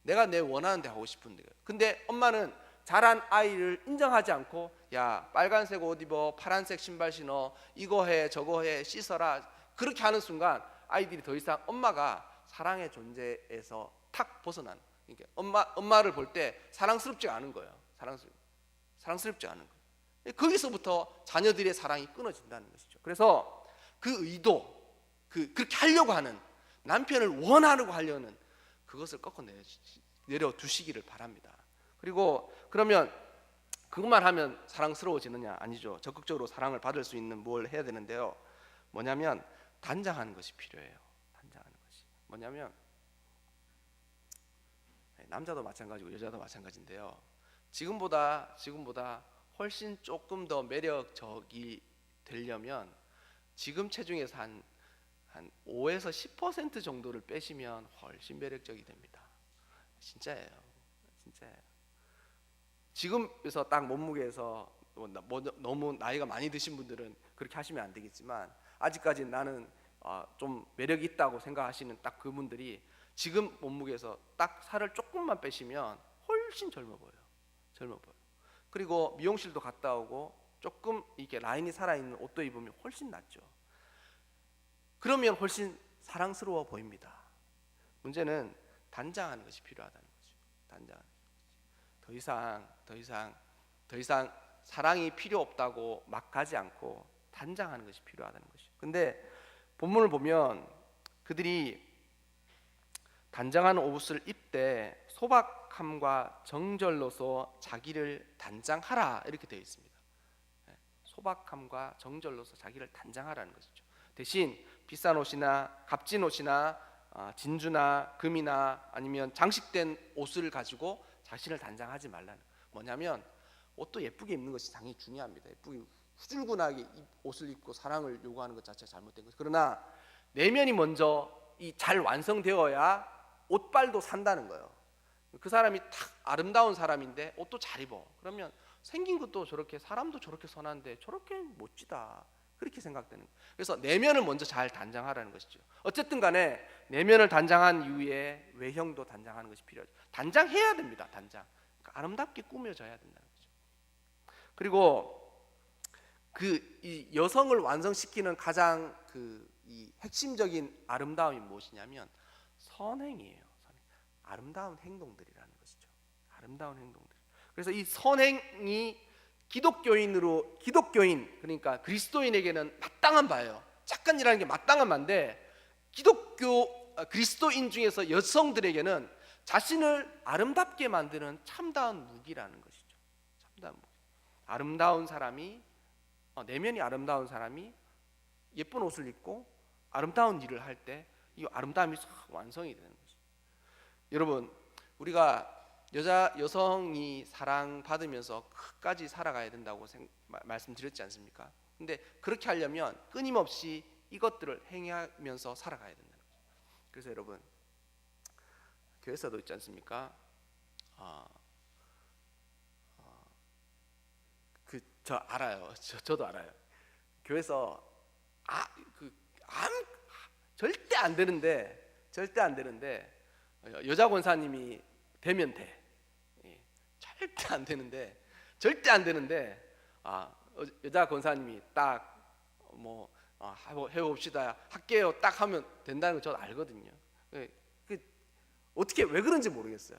내가 내 원하는 데 하고 싶은 거예요. 근데 엄마는 자란 아이를 인정하지 않고, 야, 빨간색 옷 입어, 파란색 신발 신어, 이거 해 저거 해, 씻어라, 그렇게 하는 순간 아이들이 더 이상 엄마가 사랑의 존재에서 탁 벗어난, 그러니까 엄마를 볼 때 사랑스럽지 않은 거예요. 사랑스럽지 않은 거예요. 거기서부터 자녀들의 사랑이 끊어진다는 것이죠. 그래서 그 의도, 그렇게 하려고 하는, 남편을 원하려고 하려는 그것을 꺾어 내려두시기를 바랍니다. 그리고 그러면 그것만 하면 사랑스러워지느냐? 아니죠. 적극적으로 사랑을 받을 수 있는 뭘 해야 되는데요. 뭐냐면 단장하는 것이 필요해요. 단장하는 것이 뭐냐면, 남자도 마찬가지고 여자도 마찬가지인데요. 지금보다 훨씬 조금 더 매력적이 되려면 지금 체중에서 한 5에서 10% 정도를 빼시면 훨씬 매력적이 됩니다. 진짜예요. 지금에서 딱 몸무게에서 너무 나이가 많이 드신 분들은 그렇게 하시면 안 되겠지만, 아직까지 나는 좀 매력이 있다고 생각하시는 딱 그분들이 지금 몸무게에서 딱 살을 조금만 빼시면 훨씬 젊어 보여요. 그리고 미용실도 갔다 오고 조금 이게 라인이 살아있는 옷도 입으면 훨씬 낫죠. 그러면 훨씬 사랑스러워 보입니다. 문제는 단장하는 것이 필요하다는 거죠. 단장하는 더 이상 사랑이 필요 없다고 막 가지 않고 단장하는 것이 필요하다는 것이죠. 근데 본문을 보면 그들이 단장하는 옷을 입되 소박함과 정절로서 자기를 단장하라 이렇게 되어 있습니다. 소박함과 정절로서 자기를 단장하라는 것이죠. 대신 비싼 옷이나 값진 옷이나 진주나 금이나 아니면 장식된 옷을 가지고 자신을 단장하지 말라는, 뭐냐면 옷도 예쁘게 입는 것이 당연히 중요합니다. 예쁘게 후줄근하게 옷을 입고 사랑을 요구하는 것 자체가 잘못된 거죠. 그러나 내면이 먼저 이 잘 완성되어야 옷빨도 산다는 거예요. 그 사람이 탁 아름다운 사람인데 옷도 잘 입어. 그러면 생긴 것도 저렇게, 사람도 저렇게 선한데 저렇게 멋지다, 그렇게 생각되는 거예요. 그래서 내면을 먼저 잘 단장하라는 것이죠. 어쨌든 간에 내면을 단장한 이후에 외형도 단장하는 것이 필요하죠. 단장해야 됩니다. 단장. 그러니까 아름답게 꾸며져야 된다는 거죠. 그리고 이 여성을 완성시키는 가장 이 핵심적인 아름다움이 무엇이냐면 선행이에요. 선행. 아름다운 행동들이라는 것이죠. 아름다운 행동들. 그래서 이 선행이 기독교인, 그러니까 그리스도인에게는 마땅한 바예요. 착한 일하는 게 마땅한 바인데, 그리스도인 중에서 여성들에게는 자신을 아름답게 만드는 참다운 무기라는 것이죠. 참다운 무기. 아름다운 사람이, 내면이 아름다운 사람이 예쁜 옷을 입고 아름다운 일을 할 때 이 아름다움이 완성이 되는 거죠. 여러분, 우리가 여성이 사랑받으면서 끝까지 살아가야 된다고 말씀드렸지 않습니까? 근데 그렇게 하려면 끊임없이 이것들을 행하면서 살아가야 된다는 거죠. 그래서 여러분, 교회에서도 있지 않습니까? 저 알아요. 저도 알아요. 교회에서 절대 안 되는데 여자 권사님이 되면 돼. 절대 안 되는데 여자 권사님이 딱 해봅시다, 할게요 딱 하면 된다는 걸 저도 알거든요. 어떻게, 왜 그런지 모르겠어요.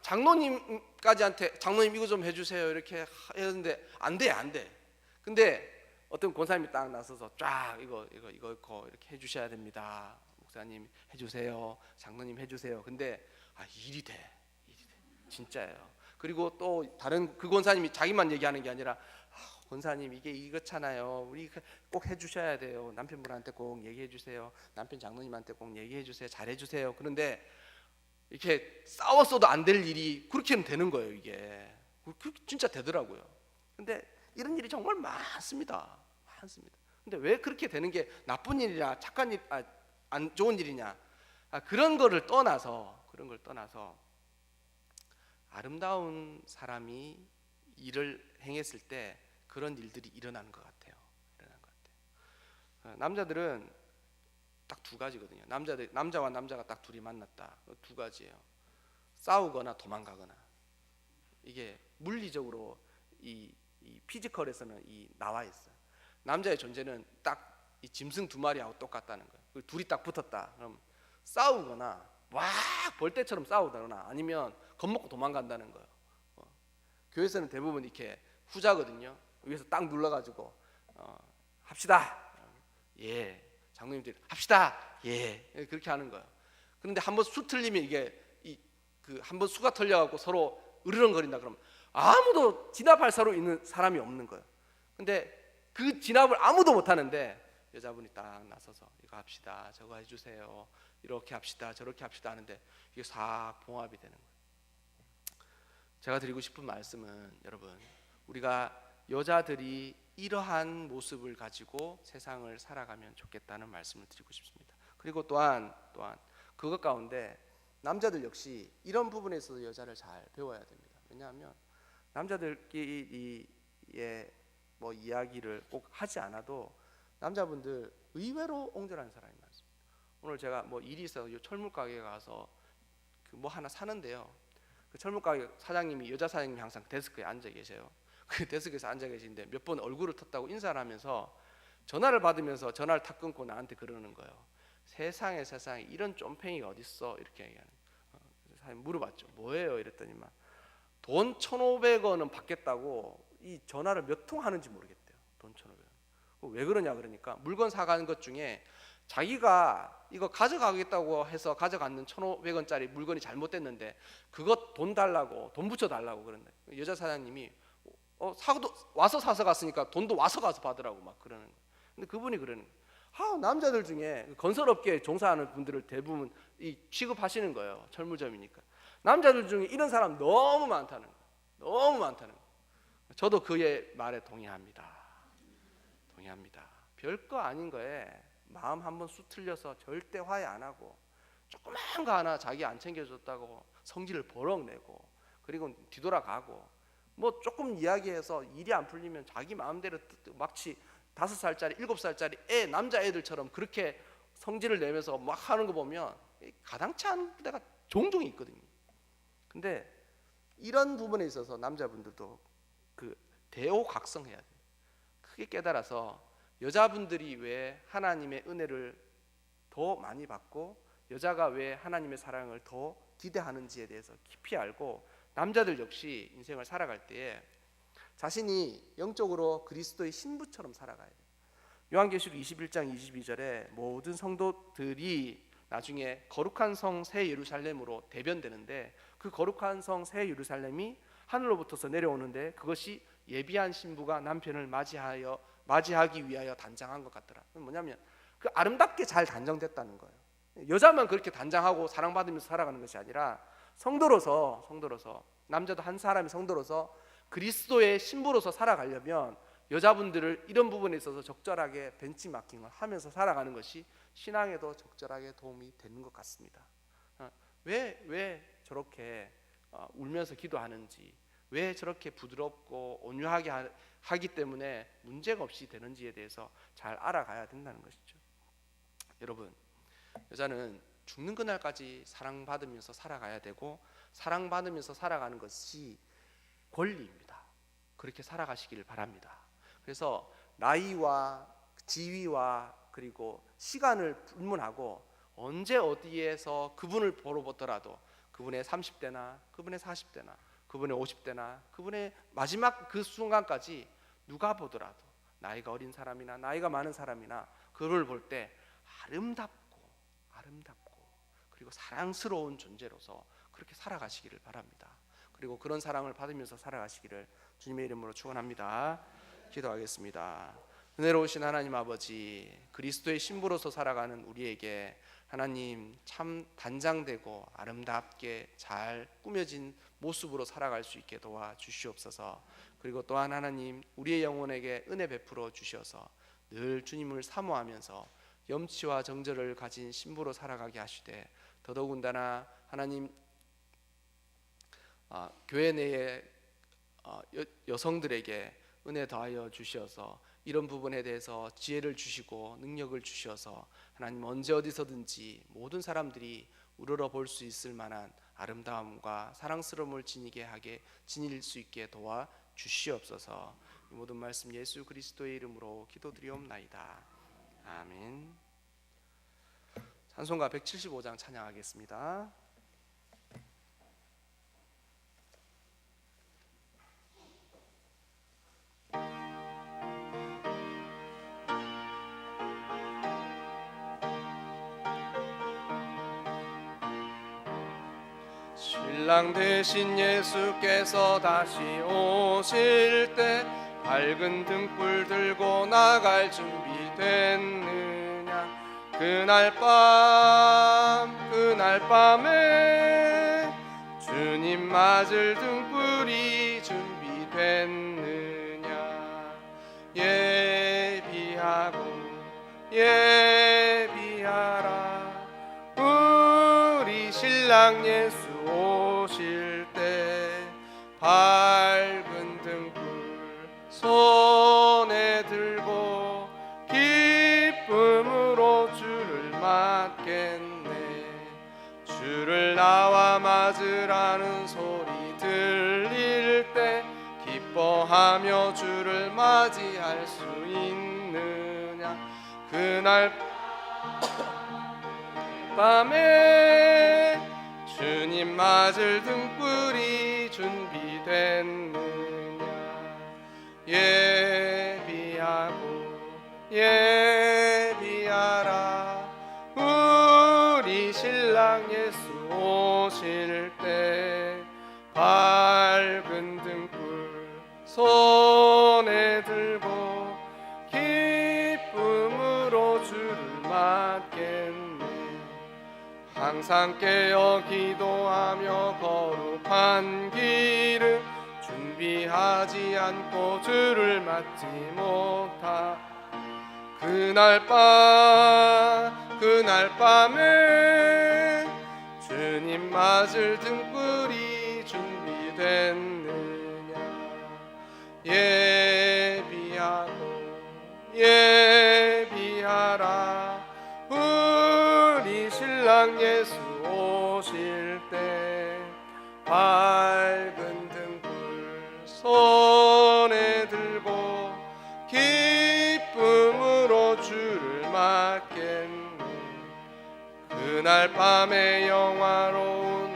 장로님까지한테 장로님 이거 좀 해주세요 이렇게 했는데 안 돼. 근데 어떤 권사님이 딱 나서서 쫙 이거 이렇게 해주셔야 됩니다. 목사님 해주세요, 장로님 해주세요. 근데 일이 돼. 진짜예요. 그리고 또 다른 그 권사님이 자기만 얘기하는 게 아니라, 권사님 이게 이렇잖아요, 우리 꼭 해주셔야 돼요, 남편분한테 꼭 얘기해 주세요, 남편 장로님한테 꼭 얘기해 주세요, 잘해 주세요. 그런데 이렇게 싸웠어도 안 될 일이 그렇게는 되는 거예요. 이게 진짜 되더라고요. 근데 이런 일이 정말 많습니다. 근데 왜 그렇게 되는 게 나쁜 일이냐, 착한 일, 안 좋은 일이냐, 그런 걸 떠나서 아름다운 사람이 일을 행했을 때 그런 일들이 일어나는 것 같아요. 남자들은 딱 두 가지거든요. 남자와 남자가 딱 둘이 만났다, 두 가지예요. 싸우거나 도망가거나. 이게 물리적으로 이 피지컬에서는 나와 있어요. 남자의 존재는 딱 이 짐승 두 마리하고 똑같다는 거예요. 둘이 딱 붙었다 그럼 싸우거나 막 벌떼처럼 싸우거나 아니면 겁먹고 도망간다는 거예요. 교회에서는 대부분 이렇게 후자거든요. 위에서 딱 눌러가지고 합시다. 예. 장로님들이 합시다. 예. 그렇게 하는 거예요. 그런데 한번 수 틀리면 이게 한번 수가 털려갖고 서로 으르렁거린다 그러면 아무도 진압할 사로 있는 사람이 없는 거예요. 근데 그 진압을 아무도 못 하는데 여자분이 딱 나서서 이거 합시다, 저거 해주세요, 이렇게 합시다, 저렇게 합시다 하는데 이게 싹 봉합이 되는 거예요. 제가 드리고 싶은 말씀은, 여러분, 우리가 여자들이 이러한 모습을 가지고 세상을 살아가면 좋겠다는 말씀을 드리고 싶습니다. 그리고 또한 그것 가운데 남자들 역시 이런 부분에서 여자를 잘 배워야 됩니다. 왜냐하면 남자들끼리의 뭐 이야기를 꼭 하지 않아도 남자분들 의외로 옹졸한 사람이 많습니다. 오늘 제가 뭐 일이 있어서 철물 가게에 가서 뭐 하나 사는데요. 그 철물 가게 사장님이, 여자 사장님이 항상 데스크에 앉아 계세요. 그 데스크에서 앉아 계신데 몇 번 얼굴을 텄다고 인사를 하면서 전화를 받으면서 전화를 탁 끊고 나한테 그러는 거예요. 세상에 이런 쫌팽이가 어딨어, 이렇게 얘기하는. 그래서 물어봤죠. 뭐예요? 이랬더니만 돈 1,500원은 받겠다고 이 전화를 몇 통 하는지 모르겠대요. 돈 1,500원. 왜 그러냐 그러니까 물건 사가는 것 중에 자기가 이거 가져가겠다고 해서 가져갔는 1,500원짜리 물건이 잘못됐는데 그것 돈 달라고, 돈 붙여 달라고 그러는데 여자 사장님이 사고도 와서 사서 갔으니까 돈도 와서 가서 받으라고 막 그러는 거예요. 근데 그분이 그러는 거예요. 남자들 중에 건설업계에 종사하는 분들을 대부분 이 취급하시는 거예요. 철물점이니까. 남자들 중에 이런 사람 너무 많다는 거예요. 너무 많다는 거예요. 저도 그의 말에 동의합니다. 별거 아닌 거에 마음 한번 쑥 틀려서 절대 화해 안 하고 조그만 거 하나 자기 안 챙겨줬다고 성질을 버럭 내고 그리고 뒤돌아가고 뭐 조금 이야기해서 일이 안 풀리면 자기 마음대로 마치 5살짜리 7살짜리 남자애들처럼 그렇게 성질을 내면서 막 하는 거 보면 가당치 않은 때가 종종 있거든요. 근데 이런 부분에 있어서 남자분들도 그 대오각성해야 돼요. 크게 깨달아서 여자분들이 왜 하나님의 은혜를 더 많이 받고 여자가 왜 하나님의 사랑을 더 기대하는지에 대해서 깊이 알고 남자들 역시 인생을 살아갈 때에 자신이 영적으로 그리스도의 신부처럼 살아가야 돼요. 요한계시록 21장 22절에 모든 성도들이 나중에 거룩한 성 새 예루살렘으로 대변되는데 그 거룩한 성 새 예루살렘이 하늘로부터서 내려오는데 그것이 예비한 신부가 남편을 맞이하기 위하여 단장한 것 같더라. 뭐냐면 그 아름답게 잘 단정됐다는 거예요. 여자만 그렇게 단장하고 사랑받으면서 살아가는 것이 아니라 성도로서 남자도 한 사람이 성도로서 그리스도의 신부로서 살아가려면 여자분들을 이런 부분에 있어서 적절하게 벤치마킹을 하면서 살아가는 것이 신앙에도 적절하게 도움이 되는 것 같습니다. 왜 저렇게 울면서 기도하는지, 왜 저렇게 부드럽고 온유하게 하기 때문에 문제가 없이 되는지에 대해서 잘 알아가야 된다는 것이죠. 여러분, 여자는 죽는 그날까지 사랑받으면서 살아가야 되고 사랑받으면서 살아가는 것이 권리입니다. 그렇게 살아가시기를 바랍니다. 그래서 나이와 지위와 그리고 시간을 불문하고 언제 어디에서 그분을 보러 보더라도 그분의 30대나 그분의 40대나 그분의 50대나 그분의 마지막 그 순간까지 누가 보더라도 나이가 어린 사람이나 나이가 많은 사람이나 그를 볼 때 아름답고 그리고 사랑스러운 존재로서 그렇게 살아가시기를 바랍니다. 그리고 그런 사랑을 받으면서 살아가시기를 주님의 이름으로 축원합니다. 기도하겠습니다. 은혜로우신 하나님 아버지, 그리스도의 신부로서 살아가는 우리에게 하나님 참 단장되고 아름답게 잘 꾸며진 모습으로 살아갈 수 있게 도와주시옵소서. 그리고 또한 하나님 우리의 영혼에게 은혜 베풀어 주셔서 늘 주님을 사모하면서 염치와 정절을 가진 신부로 살아가게 하시되 더더군다나 하나님 교회 내의 여성들에게 은혜 더하여 주셔서 이런 부분에 대해서 지혜를 주시고 능력을 주셔서 하나님 언제 어디서든지 모든 사람들이 우러러 볼 수 있을 만한 아름다움과 사랑스러움을 지닐 수 있게 도와 주시옵소서. 이 모든 말씀 예수 그리스도의 이름으로 기도드리옵나이다. 아멘. 찬송가 175장 찬양하겠습니다. 신랑 되신 예수께서 다시 오실 때 밝은 등불 들고 나갈 준비 됐느냐. 그날 밤에 주님 맞을 등불이 준비됐느냐. 예비하라 우리 신랑 예수 오실 때 밝은 등불 손에 들고 기쁨으로 주를 맞겠네. 주를 나와 맞으라는 소리 들릴 때 기뻐 기뻐하며 주를 맞이할 수 있느냐. 그날 밤에 주님 맞을 등불이 준비됐느냐. 예비하고 예비하라. 우리 신랑 예수 오실 때 밝은 등불 손에 들고 기쁨으로 주를 맞겠네. 항상 깨어 기도하며 거룩한 길을 준비하지 않고 주를 맞지 못하. 그날 밤에 주님 맞을 등불이 준비됐느냐. 예비하고 예비하라. 우리 신랑 예수 오실 때 밝은 등불 손에 들고 기쁨으로 주를 맞겠네. 그날 밤에 영화로운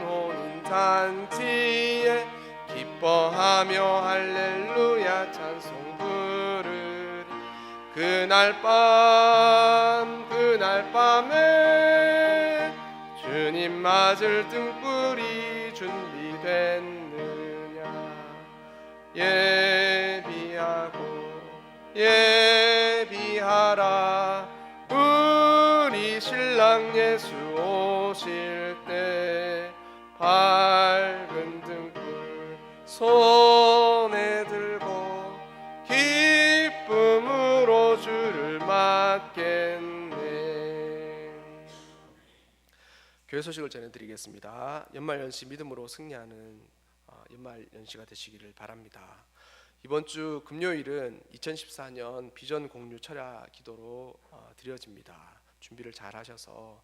혼인잔치에 기뻐하며 할렐루야 찬송 부르리. 그날 밤에 주님 맞을 등불이 준비됐느냐. 예비하고 예비하라. 우리 신랑 예수 오실 때 밝은 등불 손에 들고 기쁨으로 주를 맞겠네. 교회 소식을 전해드리겠습니다. 연말연시 믿음으로 승리하는 연말연시가 되시기를 바랍니다. 이번 주 금요일은 2014년 비전 공유 철야 기도로 드려집니다. 준비를 잘 하셔서